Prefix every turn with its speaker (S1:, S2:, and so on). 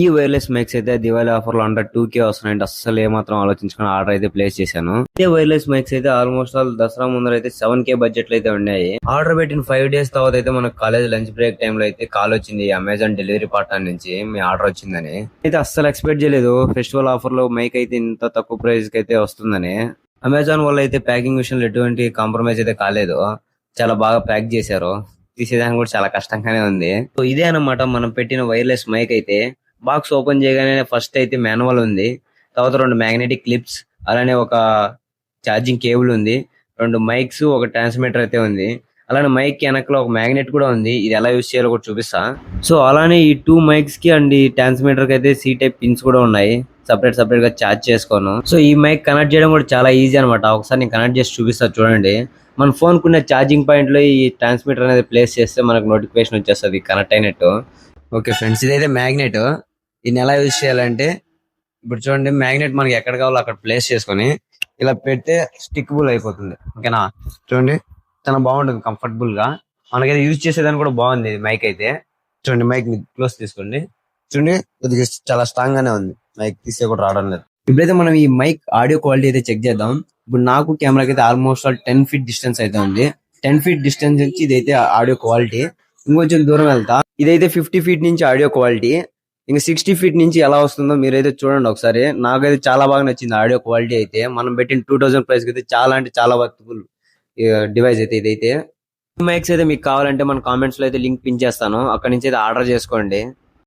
S1: ఈ wireless mics అయితే Diwali offer లో అండర్ 2K వస్తున్నాయంటే అస్సలు ఏమాత్రం ఆలోచించుకుని ఆర్డర్ అయితే ప్లేస్ చేశాను. ఇదే వైర్లెస్ మైక్స్ అయితే ఆల్మోస్ట్ ఆల్ దసరా ముందర అయితే 7K బడ్జెట్ లో అయితే ఉన్నాయి. ఆర్డర్ పెట్టిన 5 days తర్వాత అయితే మనకు కాలేజ్ లంచ్ బ్రేక్ టైమ్ లో అయితే కాల్ వచ్చింది అమెజాన్ డెలివరీ పార్ట్నర్ నుంచి మీ ఆర్డర్ వచ్చిందని. అయితే అస్సలు ఎక్స్పెక్ట్ చేయలేదు ఫెస్టివల్ ఆఫర్ లో మైక్ అయితే ఇంత తక్కువ ప్రైస్ కి అయితే వస్తుందని. అమెజాన్ వాళ్ళు అయితే ప్యాకింగ్ విషయంలో ఎటువంటి కాంప్రమైజ్ అయితే కాలేదు. చాలా బాగా ప్యాక్ చేశారు. తీసేదానికి కూడా చాలా కష్టంగానే ఉంది. సో ఇదే అన్నమాట మనం పెట్టిన వైర్లెస్ మైక్ అయితే. బాక్స్ ఓపెన్ చేయగానే ఫస్ట్ అయితే మాన్యువల్ ఉంది. తర్వాత 2 మ్యాగ్నెటిక్ క్లిప్స్, అలానే ఒక ఛార్జింగ్ కేబుల్ ఉంది, 2 మైక్స్, ఒక ట్రాన్స్మిటర్ అయితే ఉంది. అలానే మైక్ వెనకలో ఒక మ్యాగ్నెట్ కూడా ఉంది. ఇది ఎలా యూస్ చేయాలో కూడా చూపిస్తా. సో అలానే ఈ 2 మైక్స్ కి అండ్ ఈ ట్రాన్స్మిటర్ కి అయితే సి టైప్ పిన్స్ కూడా ఉన్నాయి. సపరేట్ గా ఛార్జ్ చేసుకోను. సో ఈ మైక్ కనెక్ట్ చేయడం కూడా చాలా ఈజీ అనమాట. ఒకసారి నేను కనెక్ట్ చేసి చూపిస్తా చూడండి. మన ఫోన్ కున్న ఛార్జింగ్ పాయింట్ లో ఈ ట్రాన్స్మిటర్ అనేది ప్లేస్ చేస్తే మనకు నోటిఫికేషన్ వచ్చేస్తుంది కనెక్ట్ అయినట్టు. ఓకే ఫ్రెండ్స్, ఇదైతే మ్యాగ్నెట్. దీన్ని ఎలా యూజ్ చేయాలంటే ఇప్పుడు చూడండి, మ్యాగ్నెట్ మనకి ఎక్కడ కావాలో అక్కడ ప్లేస్ చేసుకొని ఇలా పెడితే స్టిక్బుల్ అయిపోతుంది. ఓకేనా, చూడండి చాలా బాగుంటుంది కంఫర్టబుల్ గా. మనకైతే యూజ్ చేసేదాన్ని కూడా బాగుంది మైక్ అయితే. చూడండి మైక్ క్లోజ్ తీసుకోండి. చూడండి కొద్దిగా చాలా స్ట్రాంగ్ గానే ఉంది. మైక్ తీసే కూడా రావడం లేదు. ఇప్పుడైతే మనం ఈ మైక్ ఆడియో క్వాలిటీ అయితే చెక్ చేద్దాం. ఇప్పుడు నాకు కెమెరాకి అయితే ఆల్మోస్ట్ 10 feet డిస్టెన్స్ అయితే ఉంది. 10 feet డిస్టెన్స్ నుంచి ఇదైతే ఆడియో క్వాలిటీ. ఇంకొంచెం దూరం వెళ్తా, ఇదైతే 50 feet నుంచి ఆడియో క్వాలిటీ. ఇంకా 60 feet నుంచి ఎలా వస్తుందో మీరైతే చూడండి ఒకసారి. నాకైతే చాలా బాగా నచ్చింది ఆడియో క్వాలిటీ అయితే. మనం పెట్టిన 2000 ప్రైస్ అయితే చాలా అంటే చాలా వర్తబుల్ డివైస్ అయితే ఇదైతే. మైక్స్ అయితే మీకు కావాలంటే మన కామెంట్స్ లో అయితే లింక్ పిన్ చేస్తాను, అక్కడ నుంచి అయితే ఆర్డర్ చేసుకోండి.